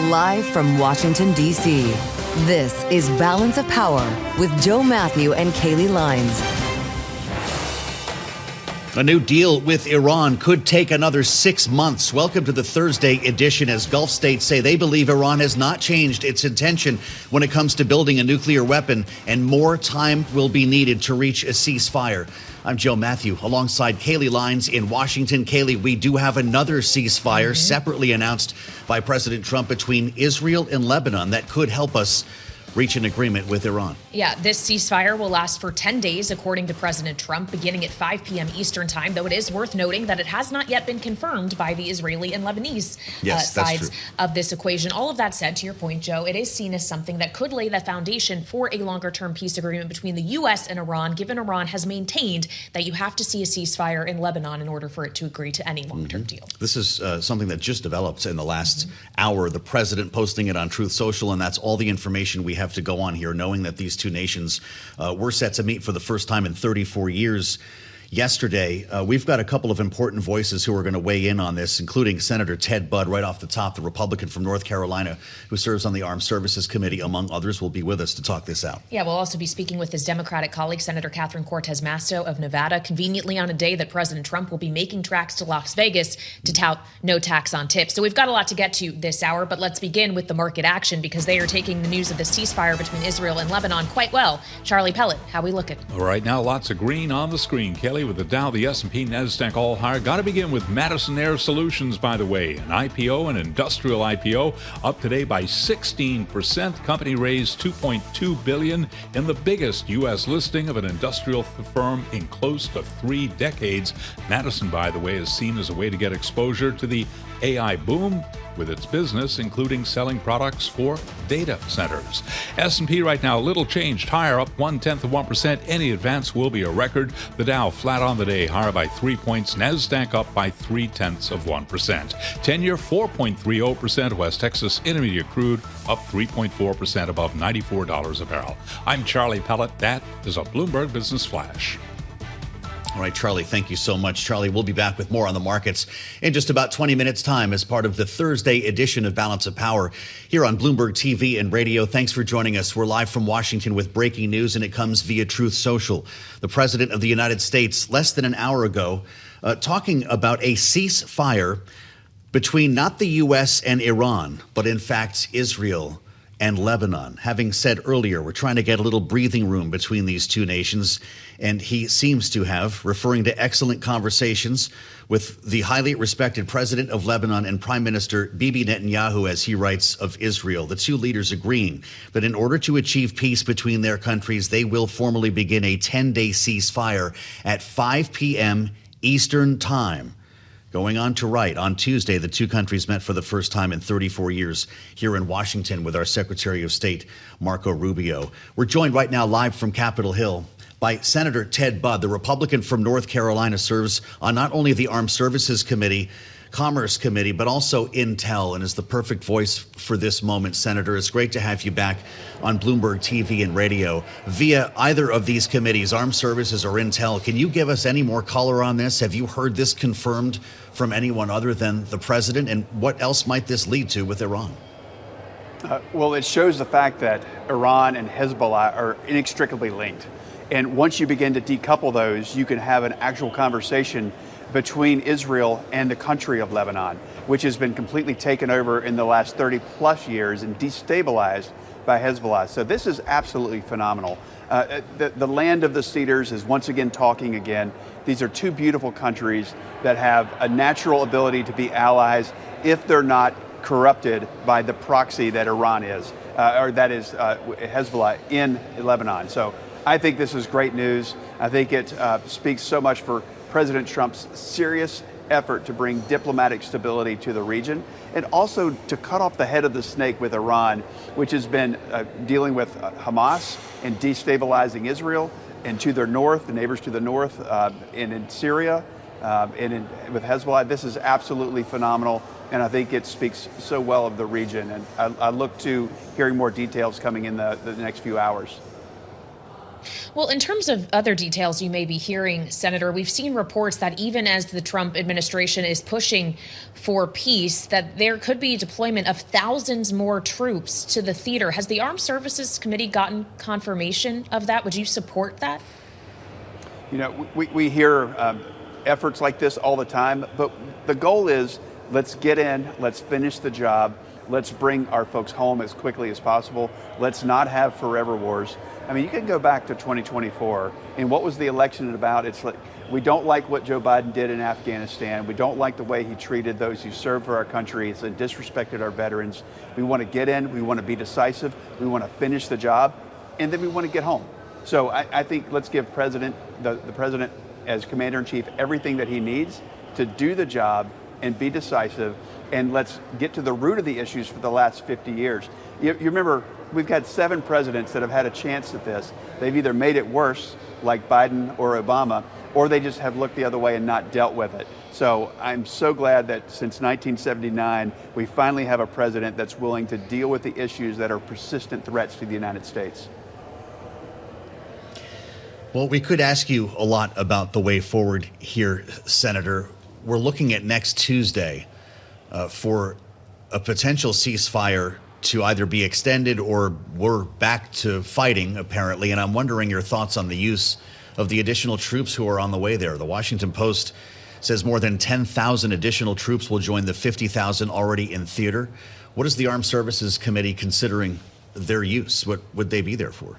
Live from Washington, D.C., this is Balance of Power with Joe Mathieu and Kailey Leinz. A new deal with Iran could take another 6 months. Welcome to the Thursday edition as Gulf states say they believe Iran has not changed its intention when it comes to building a nuclear weapon, and more time will be needed to reach a ceasefire. I'm Joe Mathieu alongside Kailey Leinz in Washington. Kailey, we do have another ceasefire separately announced by President Trump between Israel and Lebanon that could help us reach an agreement with Iran. Yeah, this ceasefire will last for 10 days, according to President Trump, beginning at 5 p.m. Eastern time, though it is worth noting that it has not yet been confirmed by the Israeli and Lebanese sides of this equation. All of that said, to your point, Joe, it is seen as something that could lay the foundation for a longer-term peace agreement between the U.S. and Iran, given Iran has maintained that you have to see a ceasefire in Lebanon in order for it to agree to any long-term deal. This is something that just developed in the last hour. The president posting it on Truth Social, and that's all the information we have to go on here, knowing that these two nations were set to meet for the first time in 34 years. Yesterday, we've got a couple of important voices who are going to weigh in on this, including Senator Ted Budd, right off the top, the Republican from North Carolina, who serves on the Armed Services Committee, among others, will be with us to talk this out. Yeah, we'll also be speaking with his Democratic colleague, Senator Cortez Masto of Nevada, conveniently on a day that President Trump will be making tracks to Las Vegas to tout no tax on tips. So we've got a lot to get to this hour, but let's begin with the market action, because they are taking the news of the ceasefire between Israel and Lebanon quite well. Charlie Pellet, how we looking? Right now, lots of green on the screen, Kelly, with the Dow, the S&P, NASDAQ all higher. Got to begin with Madison Air Solutions, by the way. An IPO, an industrial IPO, up today by 16%. Company raised $2.2 billion in the biggest U.S. listing of an industrial firm in close to 3 decades. Madison, by the way, is seen as a way to get exposure to the AI boom with its business, including selling products for data centers. S&P right now, little changed, higher, up 0.1%. Any advance will be a record. The Dow flat on the day, higher by 3 points. NASDAQ up by 0.3%. 10-year 4.30%. West Texas Intermediate crude up 3.4% above $94 a barrel. I'm Charlie Pellet. That is a Bloomberg Business Flash. All right, Charlie, thank you so much. Charlie, we'll be back with more on the markets in just about 20 minutes' time as part of the Thursday edition of Balance of Power here on Bloomberg TV and radio. Thanks for joining us. We're live from Washington with breaking news, and it comes via Truth Social. The President of the United States, less than an hour ago, talking about a ceasefire between not the U.S. and Iran, but in fact Israel and Lebanon. Having said earlier, we're trying to get a little breathing room between these two nations, and he seems to have, referring to excellent conversations with the highly respected president of Lebanon and Prime Minister Bibi Netanyahu, as he writes, of Israel. The two leaders agreeing that in order to achieve peace between their countries, they will formally begin a 10-day ceasefire at 5 p.m. Eastern Time. Going on to write, on Tuesday, the two countries met for the first time in 34 years here in Washington with our Secretary of State, Marco Rubio. We're joined right now live from Capitol Hill by Senator Ted Budd. The Republican from North Carolina serves on not only the Armed Services Committee, Commerce Committee, but also Intel, and is the perfect voice for this moment. Senator, it's great to have you back on Bloomberg TV and radio via either of these committees, Armed Services or Intel. Can you give us any more color on this? Have you heard this confirmed from anyone other than the president? And what else might this lead to with Iran? Well, it shows the fact that Iran and Hezbollah are inextricably linked. And once you begin to decouple those, you can have an actual conversation between Israel and the country of Lebanon, which has been completely taken over in the last 30 plus years and destabilized by Hezbollah. So this is absolutely phenomenal. The land of the cedars is once again talking again. These are two beautiful countries that have a natural ability to be allies if they're not corrupted by the proxy that Iran is, or that is Hezbollah in Lebanon. So I think this is great news. I think it speaks so much for President Trump's serious effort to bring diplomatic stability to the region, and also to cut off the head of the snake with Iran, which has been dealing with Hamas and destabilizing Israel, and to their north, the neighbors to the north, and in Syria, with Hezbollah. This is absolutely phenomenal, and I think it speaks so well of the region. And I look to hearing more details coming in the next few hours. Well, in terms of other details you may be hearing, Senator, we've seen reports that even as the Trump administration is pushing for peace, that there could be deployment of thousands more troops to the theater. Has the Armed Services Committee gotten confirmation of that? Would you support that? You know, we hear efforts like this all the time, but the goal is let's get in, let's finish the job, let's bring our folks home as quickly as possible. Let's not have forever wars. I mean, you can go back to 2024, and what was the election about? It's like, we don't like what Joe Biden did in Afghanistan. We don't like the way he treated those who served for our country. It's disrespected our veterans. We want to get in, we want to be decisive, we want to finish the job, and then we want to get home. So I think let's give the president as commander-in-chief everything that he needs to do the job and be decisive, and let's get to the root of the issues for the last 50 years. You remember, we've had 7 presidents that have had a chance at this. They've either made it worse, like Biden or Obama, or they just have looked the other way and not dealt with it. So I'm so glad that since 1979, we finally have a president that's willing to deal with the issues that are persistent threats to the United States. Well, we could ask you a lot about the way forward here, Senator. We're looking at next Tuesday for a potential ceasefire to either be extended or we're back to fighting, apparently. And I'm wondering your thoughts on the use of the additional troops who are on the way there. The Washington Post says more than 10,000 additional troops will join the 50,000 already in theater. What is the Armed Services Committee considering their use? What would they be there for?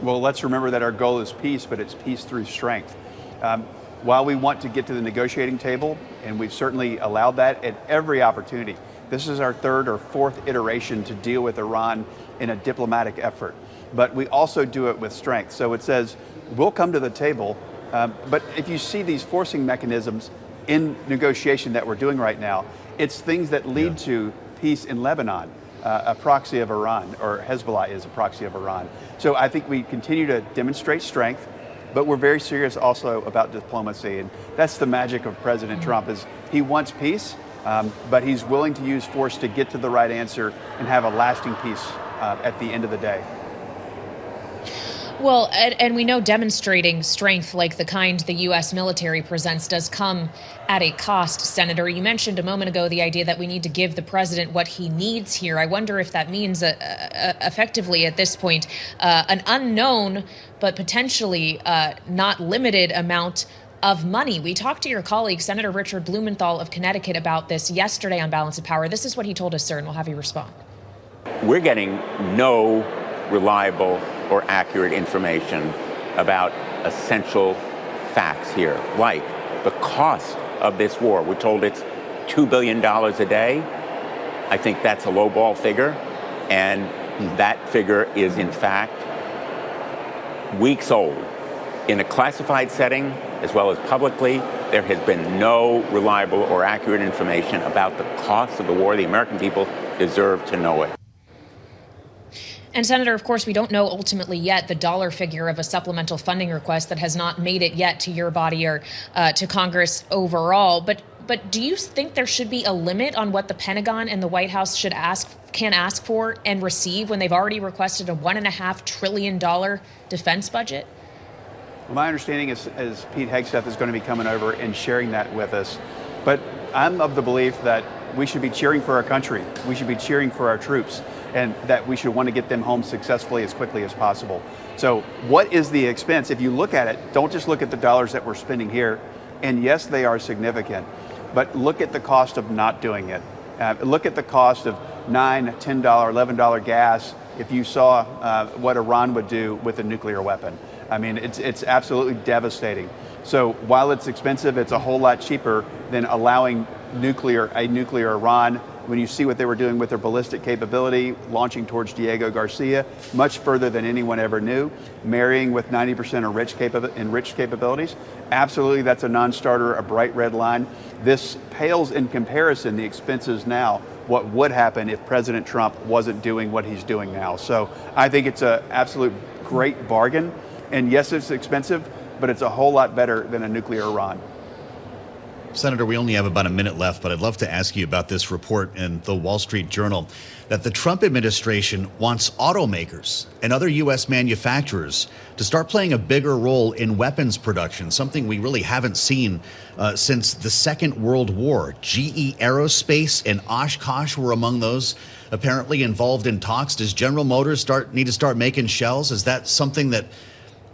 Well, let's remember that our goal is peace, but it's peace through strength. While we want to get to the negotiating table, and we've certainly allowed that at every opportunity, this is our 3rd or 4th iteration to deal with Iran in a diplomatic effort. But we also do it with strength. So it says, we'll come to the table, but if you see these forcing mechanisms in negotiation that we're doing right now, it's things that lead to peace in Lebanon, a proxy of Iran, or Hezbollah is a proxy of Iran. So I think we continue to demonstrate strength, but we're very serious also about diplomacy. And that's the magic of President Trump, is he wants peace, but he's willing to use force to get to the right answer and have a lasting peace at the end of the day. Well, and we know demonstrating strength like the kind the U.S. military presents does come at a cost, Senator. You mentioned a moment ago the idea that we need to give the president what he needs here. I wonder if that means effectively at this point an unknown but potentially not limited amount of money. We talked to your colleague, Senator Richard Blumenthal of Connecticut, about this yesterday on Balance of Power. This is what he told us, sir, and we'll have you respond. We're getting no reliable or accurate information about essential facts here, like the cost of this war. We're told it's $2 billion a day. I think that's a lowball figure, and that figure is, in fact, weeks old. In a classified setting, as well as publicly, there has been no reliable or accurate information about the cost of the war. The American people deserve to know it. And Senator, of course, we don't know ultimately yet the dollar figure of a supplemental funding request that has not made it yet to your body or to Congress overall. But do you think there should be a limit on what the Pentagon and the White House can ask for and receive when they've already requested a $1.5 trillion defense budget? Well, my understanding is Pete Hegseth is going to be coming over and sharing that with us. But I'm of the belief that we should be cheering for our country. We should be cheering for our troops, and that we should want to get them home successfully as quickly as possible. So what is the expense? If you look at it, don't just look at the dollars that we're spending here. And yes, they are significant, but look at the cost of not doing it. Look at the cost of $9, $10, $11 gas if you saw what Iran would do with a nuclear weapon. I mean, it's absolutely devastating. So while it's expensive, it's a whole lot cheaper than allowing a nuclear Iran. When you see what they were doing with their ballistic capability, launching towards Diego Garcia, much further than anyone ever knew, marrying with 90% enriched capabilities, absolutely that's a non-starter, a bright red line. This pales in comparison the expenses now, what would happen if President Trump wasn't doing what he's doing now. So I think it's an absolute great bargain. And yes, it's expensive, but it's a whole lot better than a nuclear Iran. Senator, we only have about a minute left, but I'd love to ask you about this report in the Wall Street Journal that the Trump administration wants automakers and other U.S. manufacturers to start playing a bigger role in weapons production, something we really haven't seen since the Second World War. GE Aerospace and Oshkosh were among those apparently involved in talks. Does General Motors need to start making shells? Is that something that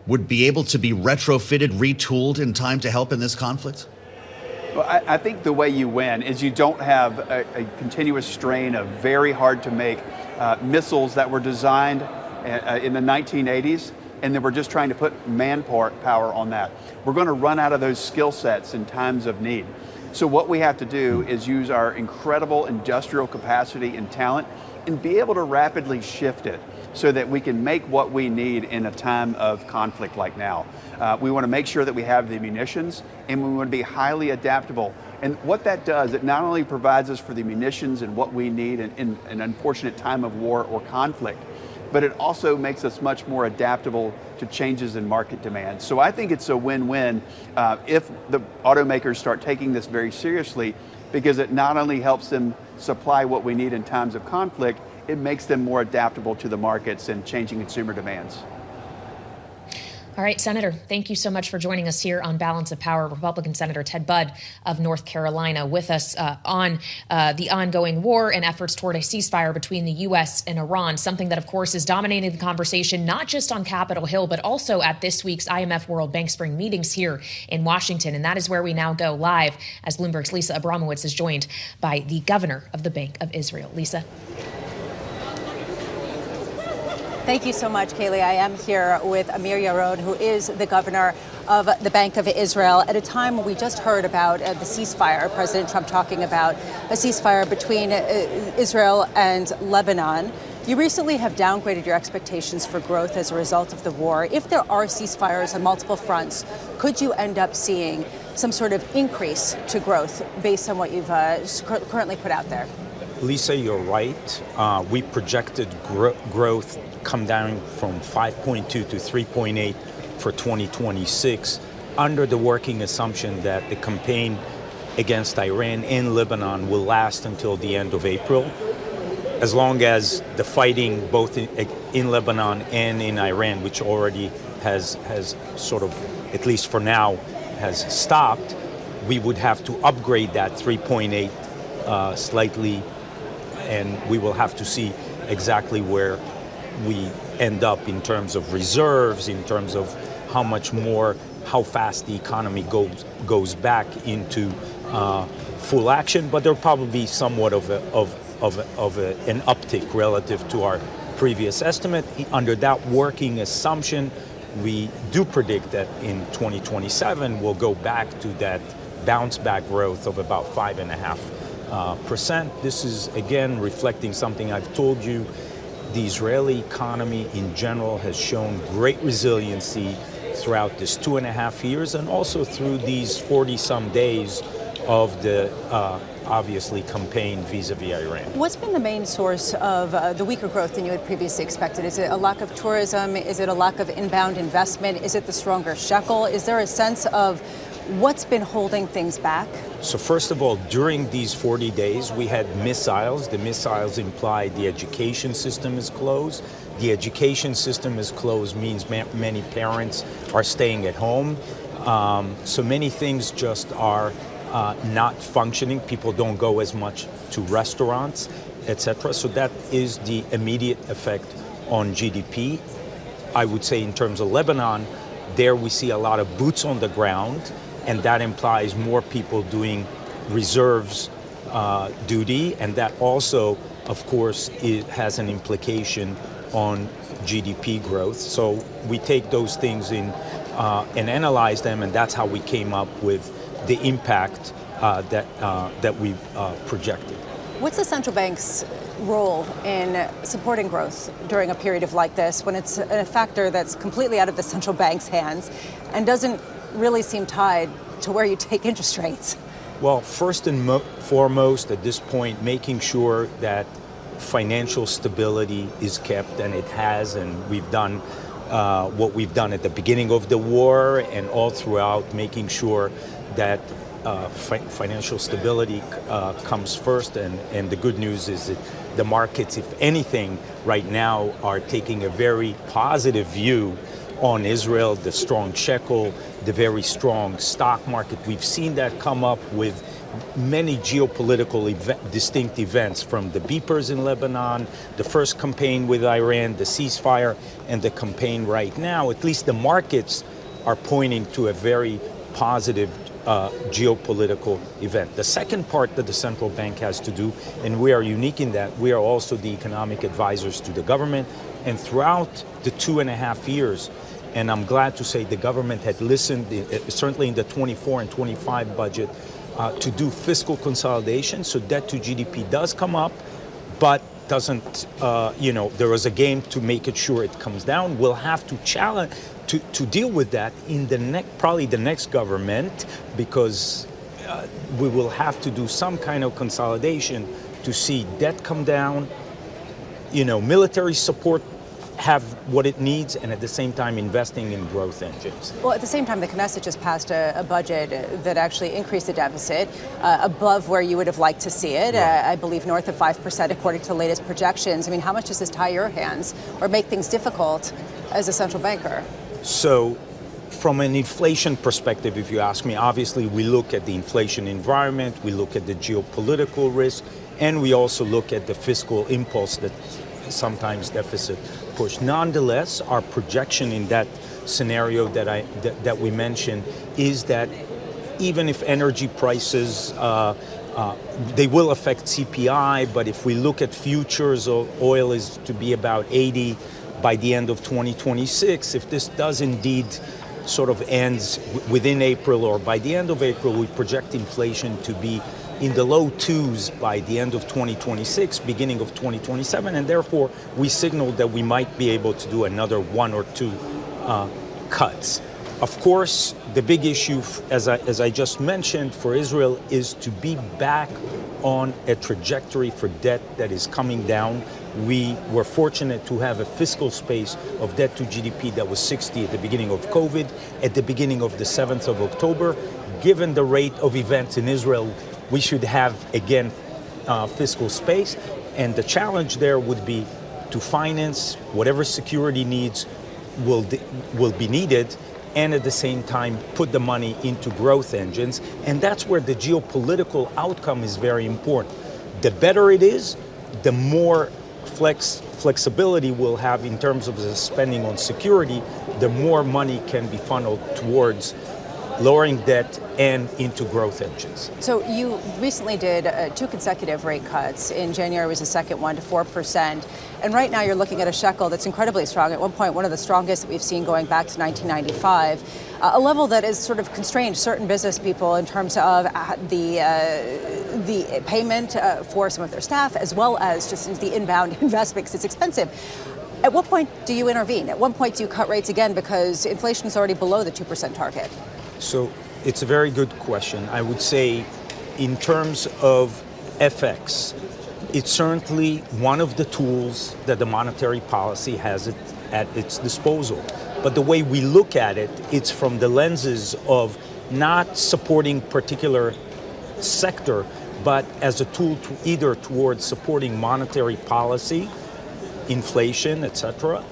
would be able to be retrofitted, retooled in time to help in this conflict? Well, I think the way you win is you don't have a continuous strain of very hard to make missiles that were designed in the 1980s, and then we're just trying to put manpower on that. We're going to run out of those skill sets in times of need. So what we have to do is use our incredible industrial capacity and talent and be able to rapidly shift it so that we can make what we need in a time of conflict like now. We want to make sure that we have the munitions, and we want to be highly adaptable. And what that does, it not only provides us for the munitions and what we need in an unfortunate time of war or conflict, but it also makes us much more adaptable to changes in market demand. So I think it's a win-win if the automakers start taking this very seriously, because it not only helps them supply what we need in times of conflict, it makes them more adaptable to the markets and changing consumer demands. All right, Senator, thank you so much for joining us here on Balance of Power. Republican Senator Ted Budd of North Carolina with us on the ongoing war and efforts toward a ceasefire between the U.S. and Iran, something that, of course, is dominating the conversation, not just on Capitol Hill, but also at this week's IMF World Bank Spring meetings here in Washington. And that is where we now go live as Bloomberg's Lisa Abramowitz is joined by the governor of the Bank of Israel. Lisa. Thank you so much, Kailey. I am here with Amir Yaron, who is the governor of the Bank of Israel, at a time when we just heard about the ceasefire, President Trump talking about a ceasefire between Israel and Lebanon. You recently have downgraded your expectations for growth as a result of the war. If there are ceasefires on multiple fronts, could you end up seeing some sort of increase to growth based on what you've currently put out there? Lisa, you're right. We projected growth come down from 5.2 to 3.8 for 2026, under the working assumption that the campaign against Iran and Lebanon will last until the end of April. As long as the fighting both in Lebanon and in Iran, which already has sort of, at least for now, has stopped, we would have to upgrade that 3.8 slightly, and we will have to see exactly where we end up in terms of reserves, in terms of how fast the economy goes back into full action. But there'll probably be somewhat of an uptick relative to our previous estimate. Under that working assumption, we do predict that in 2027 we'll go back to that bounce back growth of about 5.5%. This is again reflecting something I've told you. The Israeli economy in general has shown great resiliency throughout this 2.5 years, and also through these 40-some days of the obviously campaign vis-a-vis Iran. What's been the main source of the weaker growth than you had previously expected? Is it a lack of tourism? Is it a lack of inbound investment? Is it the stronger shekel? Is there a sense of what's been holding things back? So first of all, during these 40 days, we had missiles. The missiles imply the education system is closed. The education system is closed means many parents are staying at home. So many things just are not functioning. People don't go as much to restaurants, etc. So that is the immediate effect on GDP. I would say in terms of Lebanon, there we see a lot of boots on the ground, and that implies more people doing reserves duty, and that also, of course, it has an implication on GDP growth. So we take those things in and analyze them, and that's how we came up with the impact that we've projected. What's the central bank's role in supporting growth during a period of like this, when it's a factor that's completely out of the central bank's hands and doesn't really seem tied to where you take interest rates? Well, first and foremost at this point, making sure that financial stability is kept, and it has, and we've done what we've done at the beginning of the war and all throughout, making sure that financial stability comes first, and the good news is that the markets, if anything, right now are taking a very positive view on Israel, the strong shekel, the very strong stock market. We've seen that come up with many geopolitical distinct events, from the beepers in Lebanon, the first campaign with Iran, the ceasefire, and the campaign right now. At least the markets are pointing to a very positive geopolitical event. The second part that the central bank has to do, and we are unique in that, we are also the economic advisors to the government. And throughout the 2.5 years, and I'm glad to say the government had listened, certainly in the 24 and 25 budget, to do fiscal consolidation. So debt to GDP does come up, but doesn't, there was a game to make it sure it comes down. We'll have to challenge, to deal with that in probably the next government, because we will have to do some kind of consolidation to see debt come down, military support have what it needs, and at the same time investing in growth engines. Well, at the same time, the Knesset just passed a budget that actually increased the deficit above where you would have liked to see it. Right. I believe north of 5% according to the latest projections. I mean, how much does this tie your hands or make things difficult as a central banker? So from an inflation perspective, if you ask me, obviously we look at the inflation environment, we look at the geopolitical risk, and we also look at the fiscal impulse that sometimes deficit push. Nonetheless, our projection in that scenario that we mentioned is that even if energy prices, they will affect CPI, but if we look at futures, oil is to be about 80 by the end of 2026. If this does indeed sort of ends within April or by the end of April, we project inflation to be in the low 2s by the end of 2026, beginning of 2027, and therefore we signaled that we might be able to do another 1 or 2 cuts. Of course, the big issue, as I just mentioned, for Israel is to be back on a trajectory for debt that is coming down. We were fortunate to have a fiscal space of debt to GDP that was 60 at the beginning of COVID, at the beginning of the 7th of October. Given the rate of events in Israel, we should have, again, fiscal space. And the challenge there would be to finance whatever security needs will be needed, and at the same time put the money into growth engines. And that's where the geopolitical outcome is very important. The better it is, the more flexibility we'll have in terms of the spending on security, the more money can be funneled towards lowering debt and into growth engines. So you recently did 2 consecutive rate cuts. In January was the second one to 4%. And right now you're looking at a shekel that's incredibly strong. At one point, one of the strongest that we've seen going back to 1995. A level that is sort of constrained certain business people in terms of the payment for some of their staff, as well as just the inbound investment, because it's expensive. At what point do you intervene? At what point do you cut rates again, because inflation is already below the 2% target? So it's a very good question. I would say in terms of FX, it's certainly one of the tools that the monetary policy has at its disposal. But the way we look at it, it's from the lenses of not supporting particular sector, but as a tool to either towards supporting monetary policy, inflation, etc.,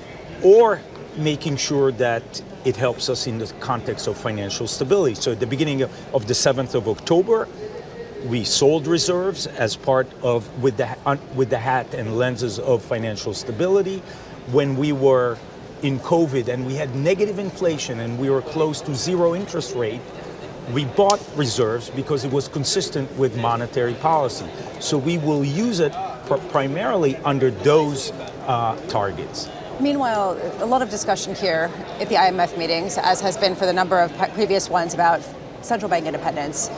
or making sure that it helps us in the context of financial stability. So at the beginning of the 7th of October, we sold reserves as part of, with the hat and lenses of financial stability. When we were in COVID and we had negative inflation and we were close to zero interest rate, we bought reserves because it was consistent with monetary policy. So we will use it primarily under those targets. Meanwhile, a lot of discussion here at the IMF meetings, as has been for the number of previous ones, about central bank independence.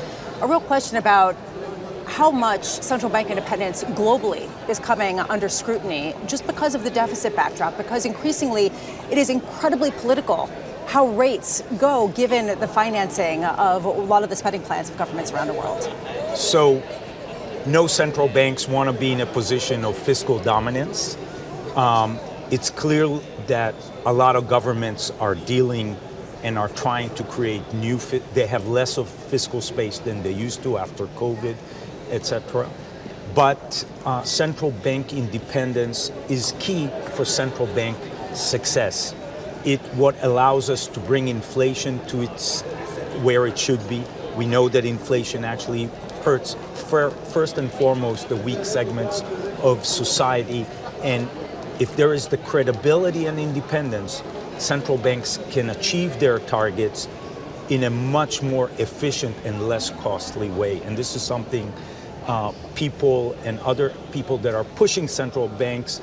A real question about how much central bank independence globally is coming under scrutiny just because of the deficit backdrop, because increasingly it is incredibly political how rates go given the financing of a lot of the spending plans of governments around the world. So no central banks want to be in a position of fiscal dominance. It's clear that a lot of governments are dealing and are trying to create they have less of fiscal space than they used to after COVID, etc. But central bank independence is key for central bank success. What allows us to bring inflation to where it should be. We know that inflation actually hurts first and foremost the weak segments of society, and if there is the credibility and independence, central banks can achieve their targets in a much more efficient and less costly way. And this is something people and other people that are pushing central banks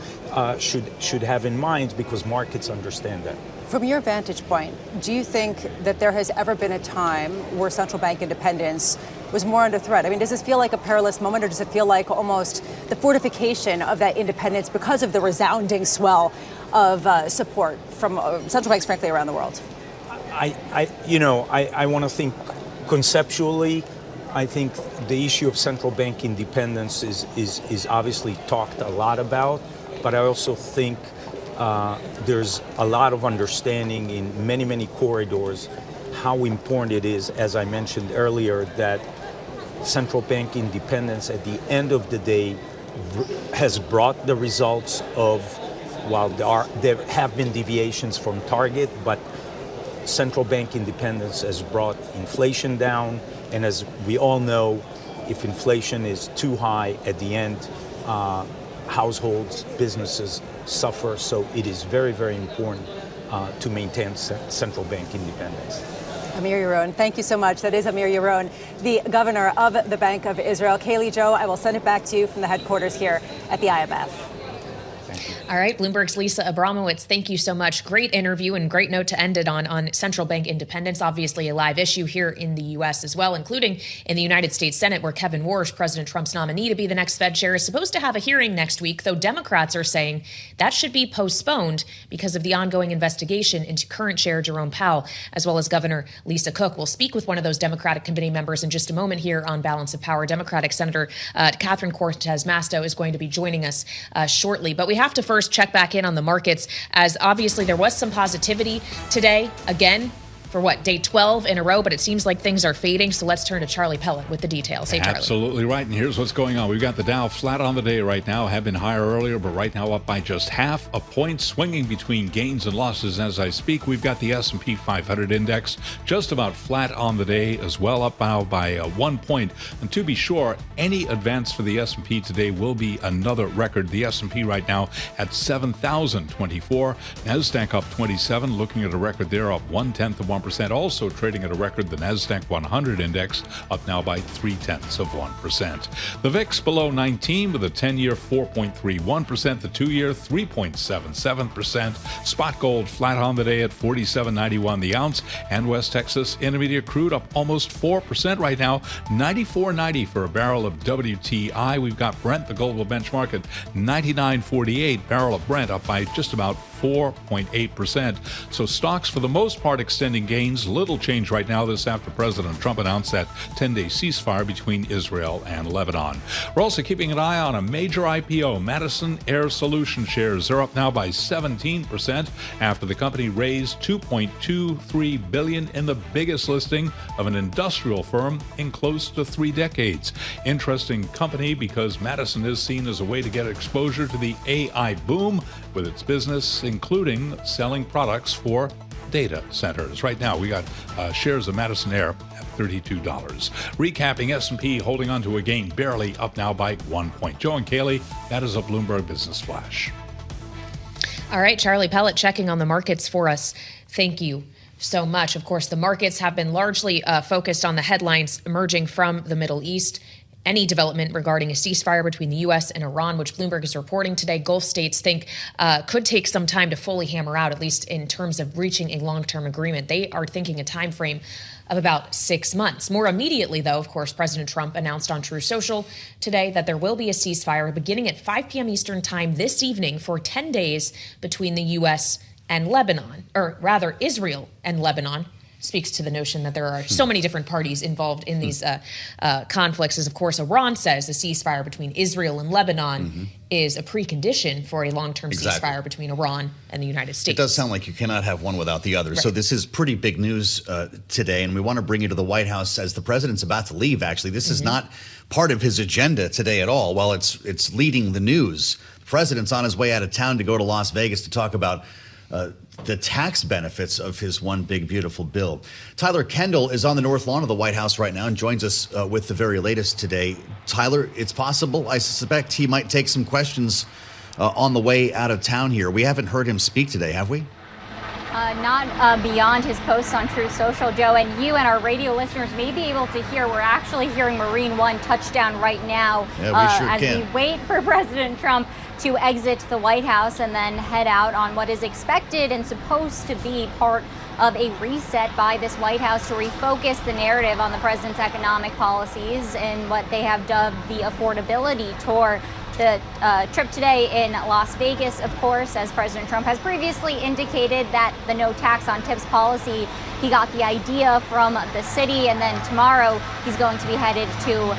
should have in mind, because markets understand that. From your vantage point, do you think that there has ever been a time where central bank independence was more under threat? I mean, does this feel like a perilous moment, or does it feel like almost the fortification of that independence because of the resounding swell of support from central banks, frankly, around the world? I want to think conceptually. I think the issue of central bank independence is obviously talked a lot about, but I also think there's a lot of understanding in many, many corridors how important it is, as I mentioned earlier, that central bank independence at the end of the day has brought the results of, while there have been deviations from target, but central bank independence has brought inflation down. And as we all know, if inflation is too high at the end, households, businesses suffer. So it is very, very important to maintain central bank independence. Amir Yaron, thank you so much. That is Amir Yaron, the governor of the Bank of Israel. Kailey, Joe, I will send it back to you from the headquarters here at the IMF. All right, Bloomberg's Lisa Abramowitz, thank you so much. Great interview and great note to end it on central bank independence. Obviously a live issue here in the U.S. as well, including in the United States Senate, where Kevin Warsh, President Trump's nominee to be the next Fed chair, is supposed to have a hearing next week, though Democrats are saying that should be postponed because of the ongoing investigation into current chair Jerome Powell, as well as Governor Lisa Cook. We'll speak with one of those Democratic committee members in just a moment here on Balance of Power. Democratic Senator Catherine Cortez Masto is going to be joining us shortly. But we have to first check back in on the markets, as obviously there was some positivity today, again, for day 12 in a row, but it seems like things are fading. So let's turn to Charlie Pellet with the details. Hey, Charlie. Absolutely right. And here's what's going on. We've got the Dow flat on the day right now, had been higher earlier, but right now up by just half a point, swinging between gains and losses as I speak. We've got the S&P 500 index just about flat on the day as well, up now by 1 point. And to be sure, any advance for the S&P today will be another record. The S&P right now at 7,024. NASDAQ up 27, looking at a record there, up 0.1%. Also trading at a record, the NASDAQ 100 index up now by 0.3%. The VIX below 19 with a 10-year 4.31%, the 2-year 3.77%. Spot gold flat on the day at $47.91 the ounce, and West Texas Intermediate crude up almost 4% right now, $94.90 for a barrel of WTI. We've got Brent, the global benchmark, at $99.48, barrel of Brent up by just about 4.8%. So stocks for the most part extending gains. Little change right now this after President Trump announced that 10-day ceasefire between Israel and Lebanon. We're also keeping an eye on a major IPO. Madison Air Solutions shares are up now by 17% after the company raised $2.23 billion in the biggest listing of an industrial firm in close to 3 decades. Interesting company because Madison is seen as a way to get exposure to the AI boom with its business, including selling products for data centers. Right now, we got shares of Madison Air at $32. Recapping, S&P holding on to a gain, barely up now by 1 point. Joe and Kailey, that is a Bloomberg Business Flash. All right, Charlie Pellet checking on the markets for us. Thank you so much. Of course, the markets have been largely focused on the headlines emerging from the Middle East. Any development regarding a ceasefire between the U.S. and Iran, which Bloomberg is reporting today, Gulf states think could take some time to fully hammer out, at least in terms of reaching a long-term agreement. They are thinking a time frame of about 6 months. More immediately, though, of course, President Trump announced on Truth Social today that there will be a ceasefire beginning at 5 p.m. Eastern time this evening for 10 days between the U.S. and Lebanon, or rather Israel and Lebanon. speaks to the notion that there are so many different parties involved in these conflicts. As of course, Iran says the ceasefire between Israel and Lebanon is a precondition for a long-term ceasefire between Iran and the United States. It does sound like you cannot have one without the other. Right. So this is pretty big news today, and we want to bring you to the White House as the president's about to leave. Actually, this is not part of his agenda today at all. While it's leading the news, the president's on his way out of town to go to Las Vegas to talk about the tax benefits of his one big beautiful bill. Tyler Kendall is on the north lawn of the White House right now and joins us with the very latest today. Tyler, it's possible, I suspect he might take some questions on the way out of town here. We haven't heard him speak today, have we? Not beyond his posts on Truth Social, Joe, and you and our radio listeners may be able to hear. We're actually hearing Marine One touchdown right now as we wait for President Trump to exit the White House and then head out on what is expected and supposed to be part of a reset by this White House to refocus the narrative on the president's economic policies and what they have dubbed the affordability tour. The trip today in Las Vegas, of course, as President Trump has previously indicated that the no tax on tips policy, he got the idea from the city, and then tomorrow he's going to be headed to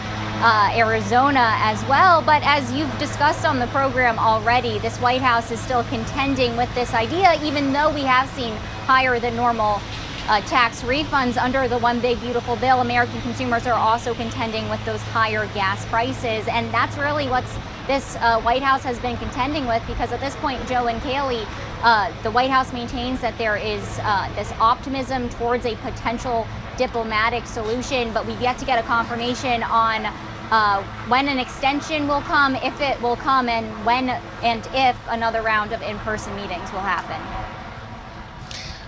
Arizona as well. But as you've discussed on the program already, this White House is still contending with this idea, even though we have seen higher than normal tax refunds under the One Big Beautiful Bill. American consumers are also contending with those higher gas prices, and that's really what's this White House has been contending with, because at this point, Joe and Kailey, the White House maintains that there is this optimism towards a potential diplomatic solution, but we've yet to get a confirmation on when an extension will come, if it will come, and when and if another round of in-person meetings will happen.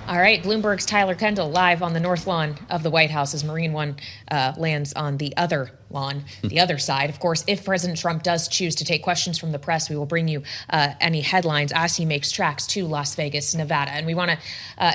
All right, Bloomberg's Tyler Kendall live on the north lawn of the White House as Marine One lands on the other lawn, the other side. Of course, if President Trump does choose to take questions from the press, we will bring you any headlines as he makes tracks to Las Vegas, Nevada. And we want to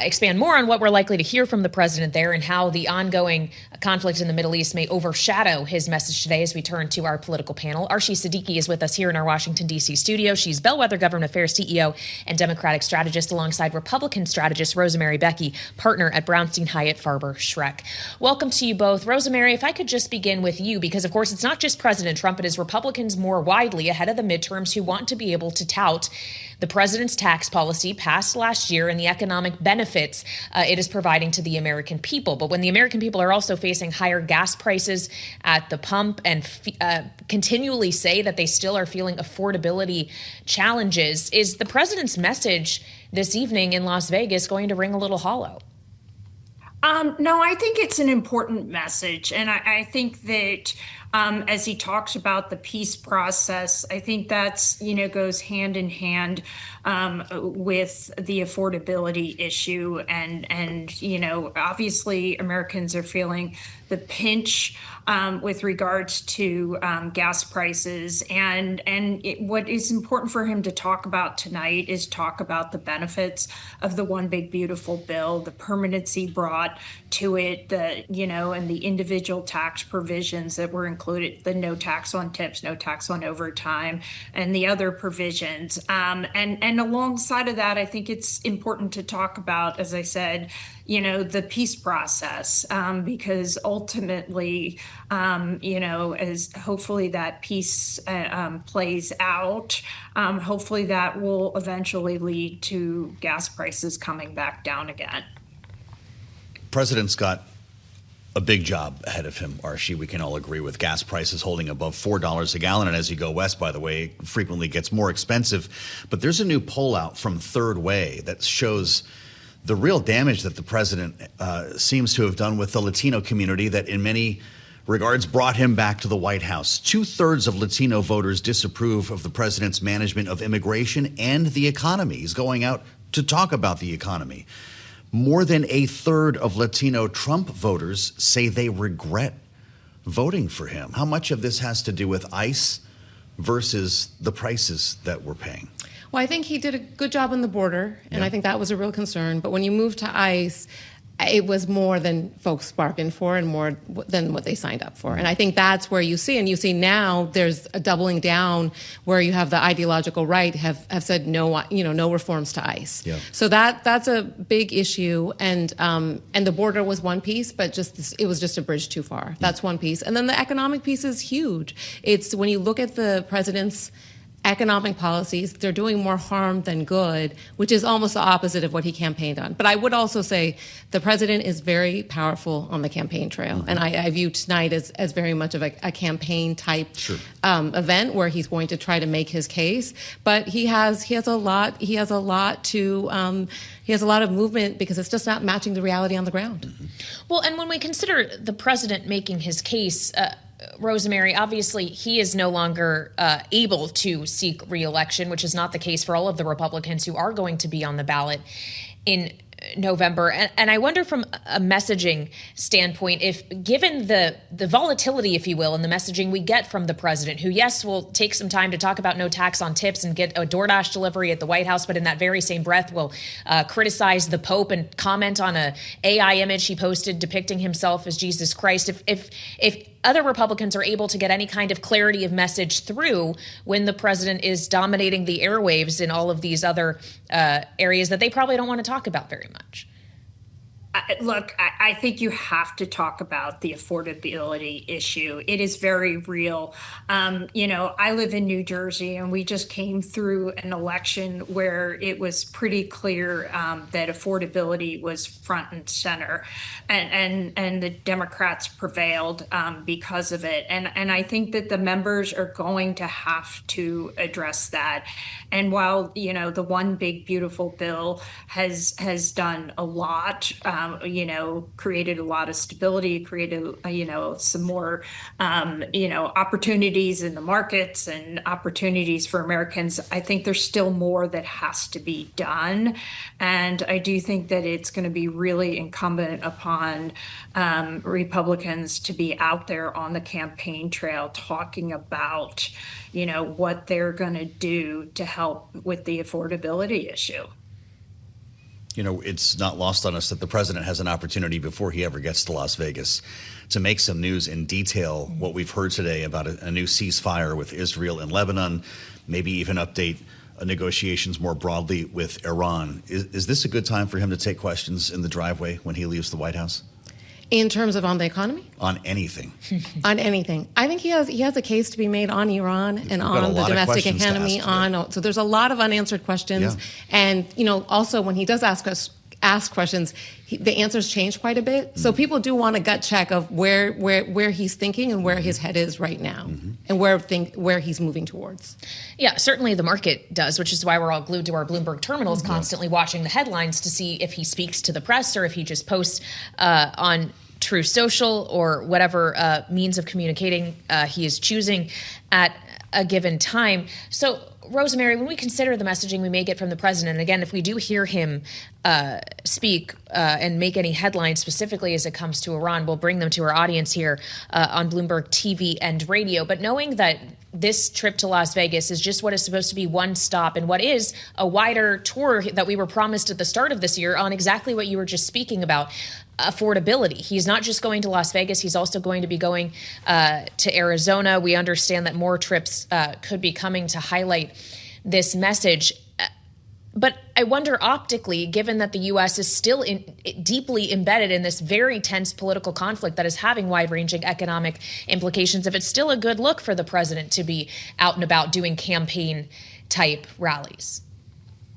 expand more on what we're likely to hear from the president there and how the ongoing conflict in the Middle East may overshadow his message today as we turn to our political panel. Arshi Siddiqui is with us here in our Washington, D.C. studio. She's Bellwether Government Affairs CEO and Democratic strategist, alongside Republican strategist Rosemary Becchi, partner at Brownstein, Hyatt, Farber, Schreck. Welcome to you both. Rosemary, if I could just begin with you, because of course it's not just President Trump, it is Republicans more widely ahead of the midterms who want to be able to tout the president's tax policy passed last year and the economic benefits it is providing to the American people. But when the American people are also facing higher gas prices at the pump and continually say that they still are feeling affordability challenges, is the president's message this evening in Las Vegas going to ring a little hollow? No, I think it's an important message. And I think that as he talks about the peace process, I think that's, goes hand in hand with the affordability issue. And obviously Americans are feeling the pinch with regards to gas prices. And what is important for him to talk about tonight is talk about the benefits of the One Big Beautiful Bill, the permanency brought to it, and the individual tax provisions that were included, the no tax on tips, no tax on overtime, and the other provisions. And alongside of that, I think it's important to talk about, as I said, the peace process, because ultimately, as hopefully that peace plays out, hopefully that will eventually lead to gas prices coming back down again. President's got a big job ahead of him, Arshi. We can all agree with gas prices holding above $4 a gallon. And as you go west, by the way, it frequently gets more expensive. But there's a new poll out from Third Way that shows the real damage that the president seems to have done with the Latino community that in many regards brought him back to the White House. 2/3 of Latino voters disapprove of the president's management of immigration and the economy. He's going out to talk about the economy. More than 1/3 of Latino Trump voters say they regret voting for him. How much of this has to do with ICE versus the prices that we're paying? Well, I think he did a good job on the border, and I think that was a real concern. But when you move to ICE, it was more than folks bargained for and more than what they signed up for. And I think that's where you see now there's a doubling down where you have the ideological right have said no, no reforms to ICE. Yeah. So that's a big issue. And the border was one piece, but it was just a bridge too far. That's one piece. And then the economic piece is huge. It's when you look at the president's economic policies, they're doing more harm than good, which is almost the opposite of what he campaigned on. But I would also say the president is very powerful on the campaign trail. And I view tonight as very much of a campaign type event where he's going to try to make his case. But he has a lot of movement because it's just not matching the reality on the ground. Well, and when we consider the president making his case, Rosemary, obviously he is no longer able to seek re-election, which is not the case for all of the Republicans who are going to be on the ballot in November. And I wonder from a messaging standpoint, if given the volatility, if you will, in the messaging we get from the president, who, yes, will take some time to talk about no tax on tips and get a DoorDash delivery at the White House, but in that very same breath will criticize the Pope and comment on a AI image he posted depicting himself as Jesus Christ. If other Republicans are able to get any kind of clarity of message through when the president is dominating the airwaves in all of these other areas that they probably don't want to talk about very much. Look, I think you have to talk about the affordability issue. It is very real. I live in New Jersey, and we just came through an election where it was pretty clear that affordability was front and center, and the Democrats prevailed because of it. And I think that the members are going to have to address that. And while the One Big Beautiful Bill has done a lot. Created a lot of stability, created, some more, opportunities in the markets and opportunities for Americans. I think there's still more that has to be done. And I do think that it's going to be really incumbent upon Republicans to be out there on the campaign trail talking about, what they're going to do to help with the affordability issue. It's not lost on us that the president has an opportunity before he ever gets to Las Vegas to make some news in detail, what we've heard today about a new ceasefire with Israel and Lebanon, maybe even update negotiations more broadly with Iran. Is this a good time for him to take questions in the driveway when he leaves the White House? In terms of on the economy? On anything. On anything. I think he has a case to be made on Iran and on the domestic economy. So there's a lot of unanswered questions. Yeah. And, also when he does ask questions, the answers change quite a bit. So people do want a gut check of where he's thinking and where his head is right now and where he's moving towards. Yeah, certainly the market does, which is why we're all glued to our Bloomberg terminals, constantly watching the headlines to see if he speaks to the press or if he just posts on True Social or whatever means of communicating he is choosing at a given time. So, Rosemary, when we consider the messaging we may get from the president, and again, if we do hear him speak and make any headlines specifically as it comes to Iran, we'll bring them to our audience here on Bloomberg TV and radio. But knowing that this trip to Las Vegas is just what is supposed to be one stop and what is a wider tour that we were promised at the start of this year on exactly what you were just speaking about, affordability. He's not just going to Las Vegas. He's also going to be going to Arizona. We understand that more trips could be coming to highlight this message. But I wonder optically, given that the U.S. is still deeply embedded in this very tense political conflict that is having wide-ranging economic implications, if it's still a good look for the president to be out and about doing campaign-type rallies.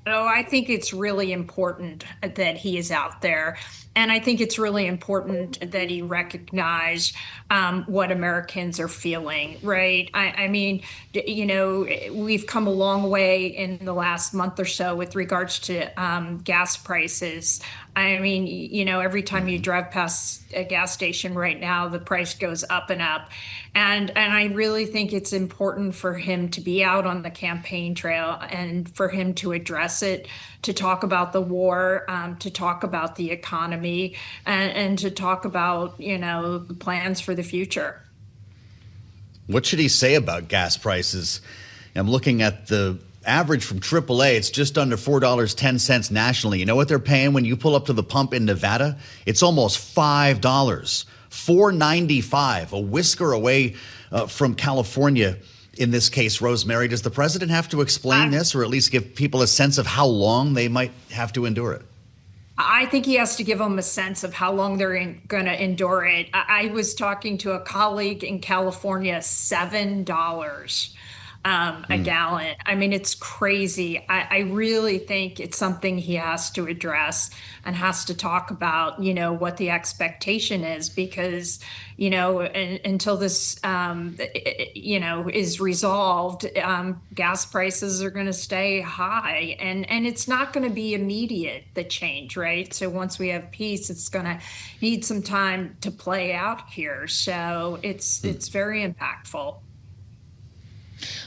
Oh, I think it's really important that he is out there. And I think it's really important that he recognize what Americans are feeling, right? I mean, we've come a long way in the last month or so with regards to gas prices. I mean, every time you drive past a gas station right now, the price goes up and up. And I really think it's important for him to be out on the campaign trail and for him to address it, to talk about the war, to talk about the economy, and to talk about, the plans for the future. What should he say about gas prices? I'm looking at the average from AAA, it's just under $4.10 nationally. You know what they're paying when you pull up to the pump in Nevada? It's almost $5. $4.95, a whisker away from California. In this case, Rosemary, does the president have to explain this, or at least give people a sense of how long they might have to endure it? I think he has to give them a sense of how long they're going to endure it. I was talking to a colleague in California, $7 a gallon. I mean, it's crazy. I really think it's something he has to address and has to talk about, what the expectation is, because, until this, is resolved, gas prices are going to stay high, and it's not going to be immediate, the change, right? So once we have peace, it's going to need some time to play out here. So it's very impactful.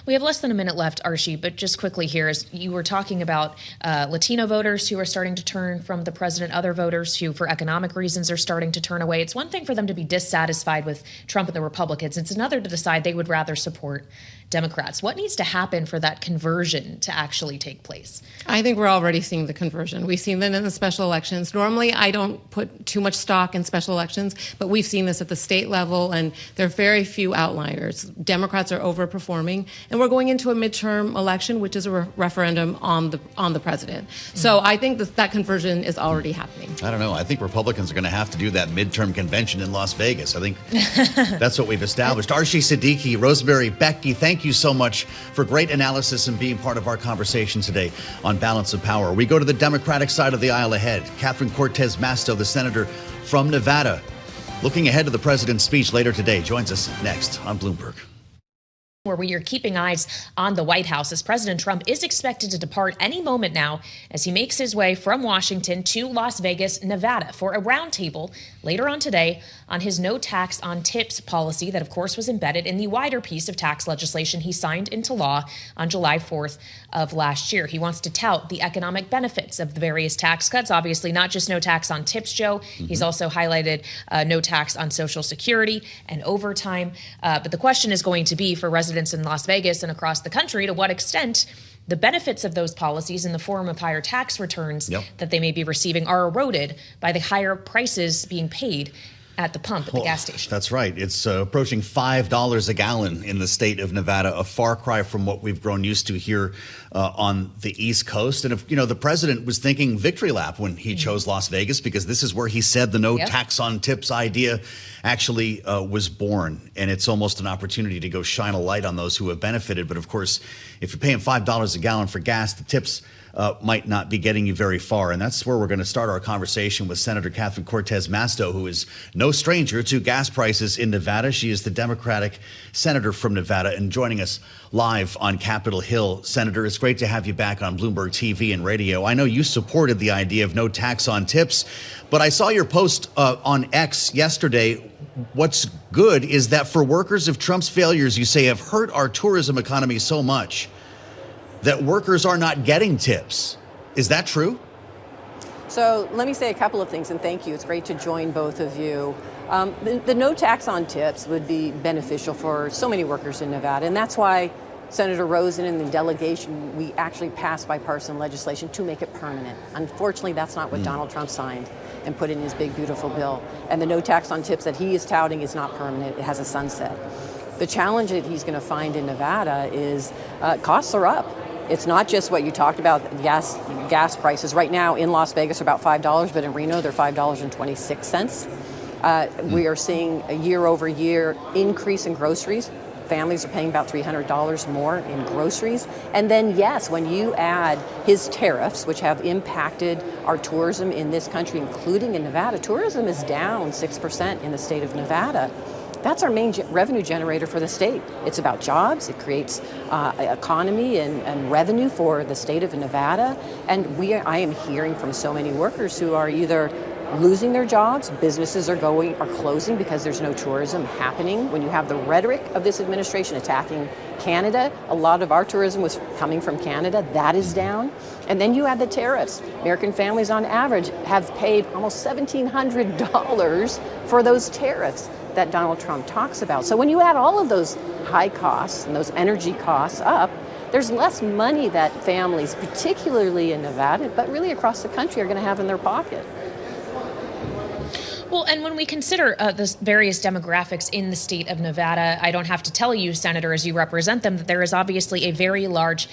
We have less than a minute left, Arshi, but just quickly here, as you were talking about Latino voters who are starting to turn from the president, other voters who, for economic reasons, are starting to turn away. It's one thing for them to be dissatisfied with Trump and the Republicans. It's another to decide they would rather support Democrats. What needs to happen for that conversion to actually take place? I think we're already seeing the conversion. We've seen that in the special elections. Normally, I don't put too much stock in special elections, but we've seen this at the state level, and there are very few outliers. Democrats are overperforming, and we're going into a midterm election, which is a referendum on the president. So I think that conversion is already happening. I don't know. I think Republicans are going to have to do that midterm convention in Las Vegas. I think that's what we've established. Arshi, Siddiqui, Rosemary, Becchi, thank you so much for great analysis and being part of our conversation today on Balance of Power. We go to the Democratic side of the aisle ahead. Cortez Masto, the senator from Nevada, looking ahead to the president's speech later today, joins us next on Bloomberg. Where we are keeping eyes on the White House, as President Trump is expected to depart any moment now as he makes his way from Washington to Las Vegas, Nevada, for a roundtable later on today on his no tax on tips policy that, of course, was embedded in the wider piece of tax legislation he signed into law on July 4th of last year. He wants to tout the economic benefits of the various tax cuts, obviously not just no tax on tips, Joe. He's also highlighted no tax on Social Security and overtime. But the question is going to be for residents in Las Vegas and across the country, to what extent the benefits of those policies in the form of higher tax returns that they may be receiving are eroded by the higher prices being paid at the pump at the gas station. That's right. It's approaching $5 a gallon in the state of Nevada, a far cry from what we've grown used to here on the East Coast. And if the president was thinking victory lap when he chose Las Vegas, because this is where he said the no tax on tips idea actually was born. And it's almost an opportunity to go shine a light on those who have benefited. But of course, if you're paying $5 a gallon for gas, the tips might not be getting you very far. And that's where we're going to start our conversation with Senator Cortez Masto, who is no stranger to gas prices in Nevada. She is the Democratic senator from Nevada and joining us live on Capitol Hill. Senator, it's great to have you back on Bloomberg TV and radio. I know you supported the idea of no tax on tips, but I saw your post on X yesterday. What's good is that for workers of Trump's failures, you say, have hurt our tourism economy so much that workers are not getting tips. Is that true? So let me say a couple of things, and thank you. It's great to join both of you. The no tax on tips would be beneficial for so many workers in Nevada, and that's why Senator Rosen and the delegation, we actually passed bipartisan legislation to make it permanent. Unfortunately, that's not what Donald Trump signed and put in his big, beautiful bill. And the no tax on tips that he is touting is not permanent. It has a sunset. The challenge that he's going to find in Nevada is costs are up. It's not just what you talked about, gas prices. Right now in Las Vegas are about $5, but in Reno they're $5.26. We are seeing a year-over-year increase in groceries. Families are paying about $300 more in groceries. And then, yes, when you add his tariffs, which have impacted our tourism in this country, including in Nevada, tourism is down 6% in the state of Nevada. That's our main revenue generator for the state. It's about jobs. It creates economy and revenue for the state of Nevada. And I am hearing from so many workers who are either losing their jobs, businesses are closing because there's no tourism happening. When you have the rhetoric of this administration attacking Canada, a lot of our tourism was coming from Canada. That is down. And then you add the tariffs. American families on average have paid almost $1,700 for those tariffs. that Donald Trump talks about. So when you add all of those high costs and those energy costs up, there's less money that families, particularly in Nevada, but really across the country, are going to have in their pocket. Well, and when we consider the various demographics in the state of Nevada, I don't have to tell you, Senator, as you represent them, that there is obviously a very large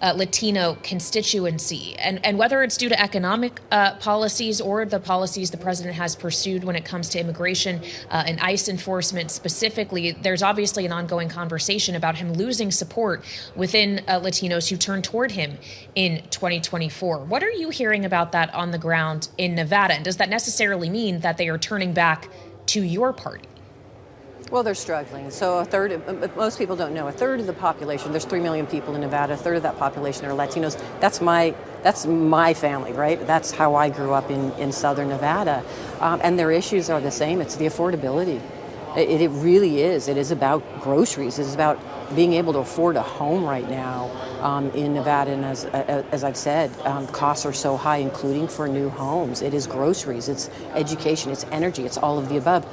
Latino constituency. And whether it's due to economic policies or the policies the president has pursued when it comes to immigration and ICE enforcement specifically, there's obviously an ongoing conversation about him losing support within Latinos who turn toward him in 2024. What are you hearing about that on the ground in Nevada? And does that necessarily mean that they are turning back to your party? Well, they're struggling. So most people don't know, a third of the population, there's 3 million people in Nevada, a third of that population are Latinos. That's my family, right? That's how I grew up in southern Nevada. And their issues are the same. It's the affordability. It really is. It is about groceries. It's about being able to afford a home right now in Nevada. And as I've said, costs are so high, including for new homes. It is groceries, it's education, it's energy, it's all of the above.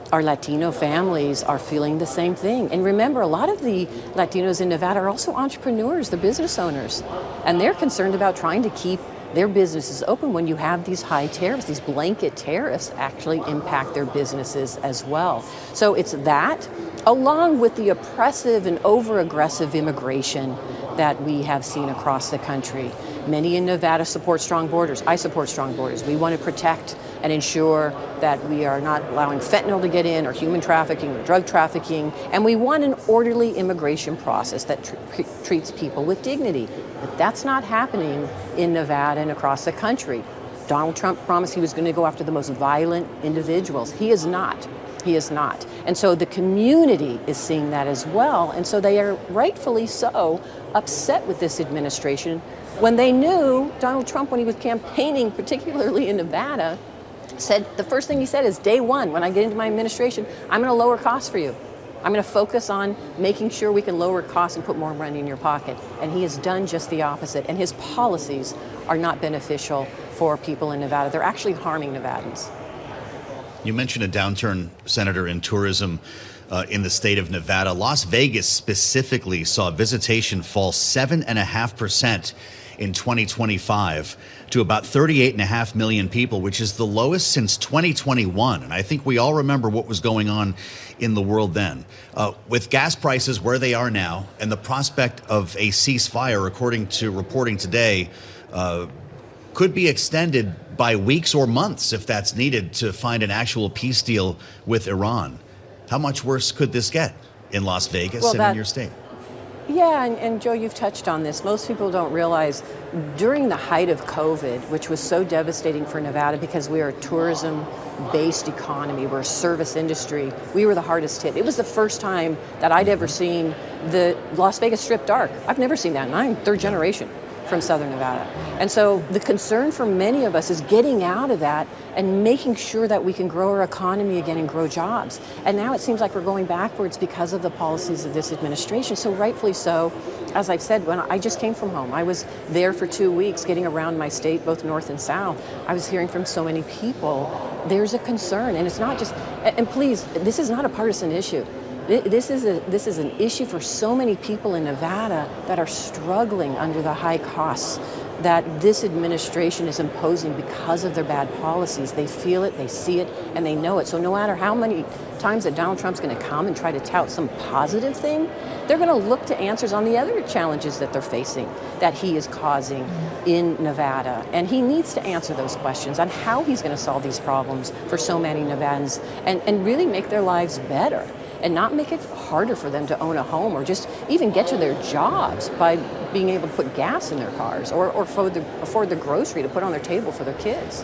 Our Latino families are feeling the same thing. And remember, a lot of the Latinos in Nevada are also entrepreneurs, they're business owners. And they're concerned about trying to keep their businesses open when you have these high tariffs. These blanket tariffs actually impact their businesses as well. So it's that, along with the oppressive and over-aggressive immigration that we have seen across the country. Many in Nevada support strong borders. I support strong borders. We want to protect and ensure that we are not allowing fentanyl to get in, or human trafficking, or drug trafficking. And we want an orderly immigration process that treats people with dignity. But that's not happening in Nevada and across the country. Donald Trump promised he was going to go after the most violent individuals. He is not. He is not. And so the community is seeing that as well. And so they are rightfully so upset with this administration when they knew Donald Trump, when he was campaigning, particularly in Nevada, said the first thing he said is, day one, when I get into my administration, I'm going to lower costs for you. I'm going to focus on making sure we can lower costs and put more money in your pocket. And he has done just the opposite. And his policies are not beneficial for people in Nevada. They're actually harming Nevadans. You mentioned a downturn, Senator, in tourism in the state of Nevada. Las Vegas specifically saw visitation fall 7.5% in 2025 to about 38.5 million people, which is the lowest since 2021. And I think we all remember what was going on in the world then. With gas prices where they are now and the prospect of a ceasefire, according to reporting today, could be extended by weeks or months if that's needed to find an actual peace deal with Iran. How much worse could this get in Las Vegas and in your state? Yeah, and Joe, you've touched on this. Most people don't realize during the height of COVID, which was so devastating for Nevada because we are a tourism-based economy, we're a service industry, we were the hardest hit. It was the first time that I'd ever seen the Las Vegas Strip dark. I've never seen that, and I'm third generation from Southern Nevada. And so the concern for many of us is getting out of that and making sure that we can grow our economy again and grow jobs. And now it seems like we're going backwards because of the policies of this administration. So rightfully so, as I've said, when I just came from home, I was there for 2 weeks getting around my state, both north and south. I was hearing from so many people, there's a concern. And it's not just, and please, this is not a partisan issue. This is an issue for so many people in Nevada that are struggling under the high costs that this administration is imposing because of their bad policies. They feel it, they see it, and they know it. So no matter how many times that Donald Trump's going to come and try to tout some positive thing, they're going to look to answers on the other challenges that they're facing, that he is causing in Nevada. And he needs to answer those questions on how he's going to solve these problems for so many Nevadans and really make their lives better, and not make it harder for them to own a home or just even get to their jobs by being able to put gas in their cars or afford the grocery to put on their table for their kids.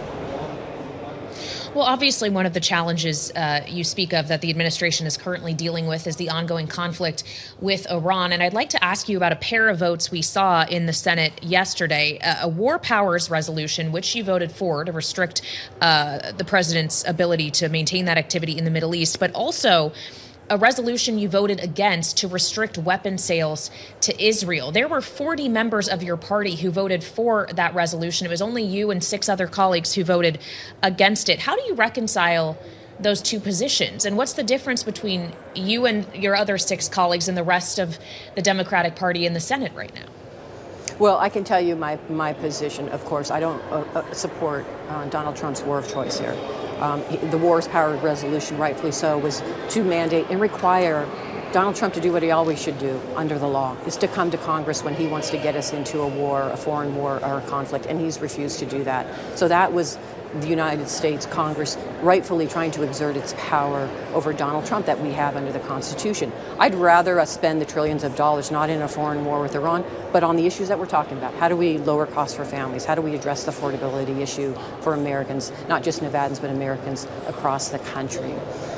Well, obviously, one of the challenges you speak of that the administration is currently dealing with is the ongoing conflict with Iran. And I'd like to ask you about a pair of votes we saw in the Senate yesterday, a war powers resolution, which you voted for to restrict the president's ability to maintain that activity in the Middle East, but also a resolution you voted against to restrict weapon sales to Israel. There were 40 members of your party who voted for that resolution. It was only you and 6 other colleagues who voted against it. How do you reconcile those two positions? And what's the difference between you and your other 6 colleagues and the rest of the Democratic Party in the Senate right now? Well, I can tell you my position. Of course, I don't support Donald Trump's war of choice here. The war's power resolution, rightfully so, was to mandate and require Donald Trump to do what he always should do under the law, is to come to Congress when he wants to get us into a war, a foreign war or a conflict, and he's refused to do that. So that was the United States Congress rightfully trying to exert its power over Donald Trump that we have under the Constitution. I'd rather us spend the trillions of dollars not in a foreign war with Iran, but on the issues that we're talking about. How do we lower costs for families? How do we address the affordability issue for Americans, not just Nevadans, but Americans across the country?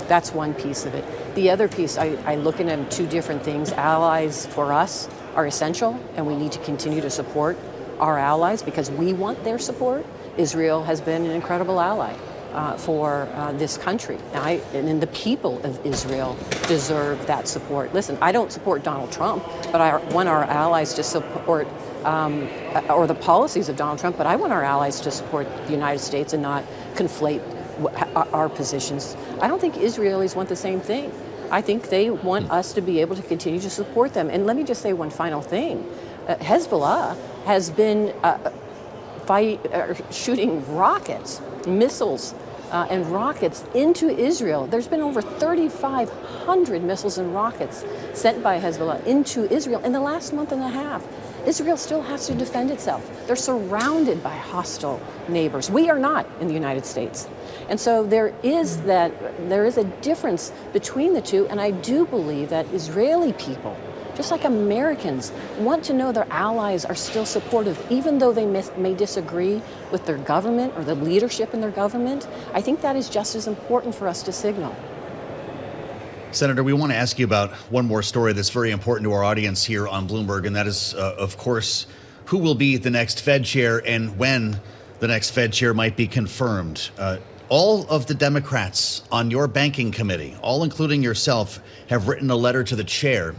That's one piece of it. The other piece, I look at them 2 different things. Allies for us are essential, and we need to continue to support our allies because we want their support. Israel has been an incredible ally for this country. And the people of Israel deserve that support. Listen, I don't support Donald Trump, but I want our allies to support, or the policies of Donald Trump, but I want our allies to support the United States and not conflate our positions. I don't think Israelis want the same thing. I think they want us to be able to continue to support them. And let me just say one final thing. Hezbollah has been shooting rockets, missiles, and rockets into Israel. There's been over 3,500 missiles and rockets sent by Hezbollah into Israel in the last month and a half. Israel still has to defend itself. They're surrounded by hostile neighbors. We are not in the United States. And so there is a difference between the two, and I do believe that Israeli people, just like Americans, want to know their allies are still supportive, even though they may disagree with their government or the leadership in their government. I think that is just as important for us to signal. Senator, we want to ask you about one more story that's very important to our audience here on Bloomberg, and that is, of course, who will be the next Fed chair and when the next Fed chair might be confirmed. All of the Democrats on your banking committee, all including yourself, have written a letter to the chair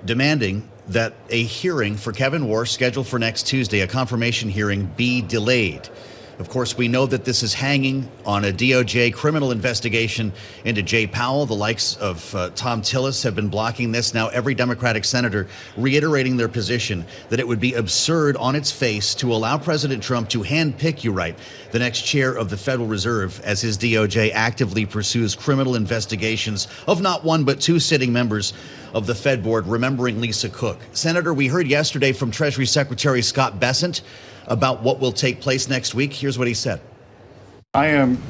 demanding that a hearing for Kevin Warsh scheduled for next Tuesday, a confirmation hearing, be delayed. Of course, we know that this is hanging on a DOJ criminal investigation into Jay Powell. The likes of Tom Tillis have been blocking this. Now, every Democratic senator reiterating their position that it would be absurd on its face to allow President Trump to handpick, the next chair of the Federal Reserve as his DOJ actively pursues criminal investigations of not one but 2 sitting members of the Fed board, remembering Lisa Cook. Senator, we heard yesterday from Treasury Secretary Scott Bessent about what will take place next week. Here's what he said. I am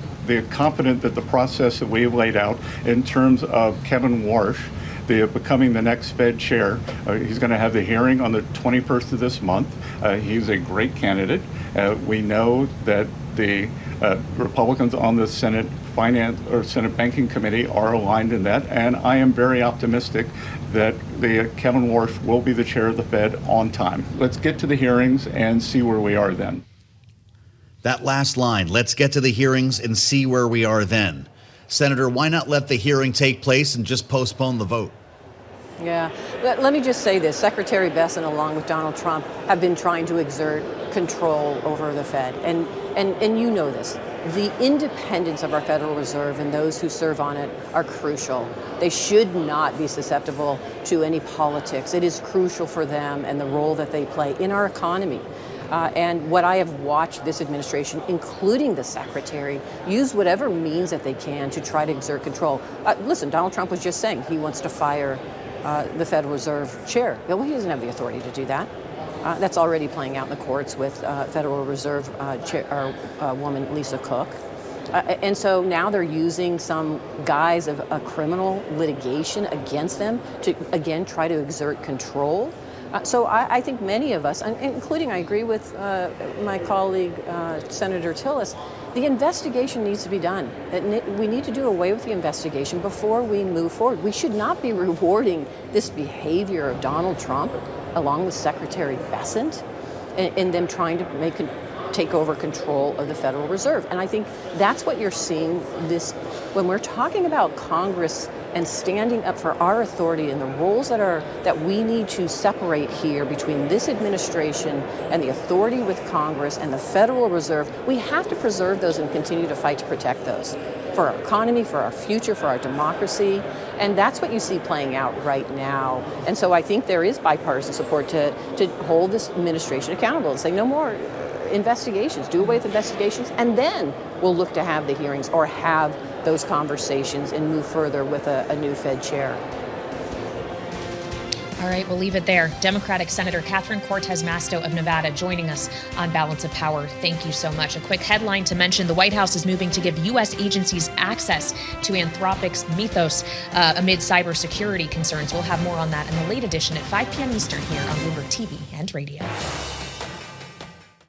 confident that the process that we have laid out in terms of Kevin Warsh becoming the next Fed chair, he's going to have the hearing on the 21st of this month. He's a great candidate. We know that the Republicans on the Senate Senate Banking Committee are aligned in that, and I am very optimistic that Kevin Warsh will be the chair of the Fed on time. Let's get to the hearings and see where we are then. That last line, let's get to the hearings and see where we are then. Senator, why not let the hearing take place and just postpone the vote? Yeah, let me just say this. Secretary Bessent, along with Donald Trump, have been trying to exert control over the Fed. And you know this. The independence of our Federal Reserve and those who serve on it are crucial. They should not be susceptible to any politics. It is crucial for them and the role that they play in our economy. And what I have watched this administration, including the secretary, use whatever means that they can to try to exert control. Listen, Donald Trump was just saying he wants to fire the Federal Reserve chair. Well, he doesn't have the authority to do that. That's already playing out in the courts with Federal Reserve woman Lisa Cook. And so now they're using some guise of a criminal litigation against them to, again, try to exert control. So I think many of us, including I agree with my colleague Senator Tillis, the investigation needs to be done. We need to do away with the investigation before we move forward. We should not be rewarding this behavior of Donald Trump, along with Secretary Bessent, and them trying to take over control of the Federal Reserve. And I think that's what you're seeing when we're talking about Congress and standing up for our authority and the roles that we need to separate here between this administration and the authority with Congress and the Federal Reserve. We have to preserve those and continue to fight to protect those. for our economy, for our future, for our democracy. And that's what you see playing out right now. And so I think there is bipartisan support to hold this administration accountable and say no more investigations, do away with investigations, and then we'll look to have the hearings or have those conversations and move further with a new Fed chair. All right, we'll leave it there. Democratic Senator Catherine Cortez Masto of Nevada joining us on Balance of Power. Thank you so much. A quick headline to mention: the White House is moving to give U.S. agencies access to Anthropic's Mythos amid cybersecurity concerns. We'll have more on that in the late edition at 5 p.m. Eastern here on Bloomberg TV and Radio.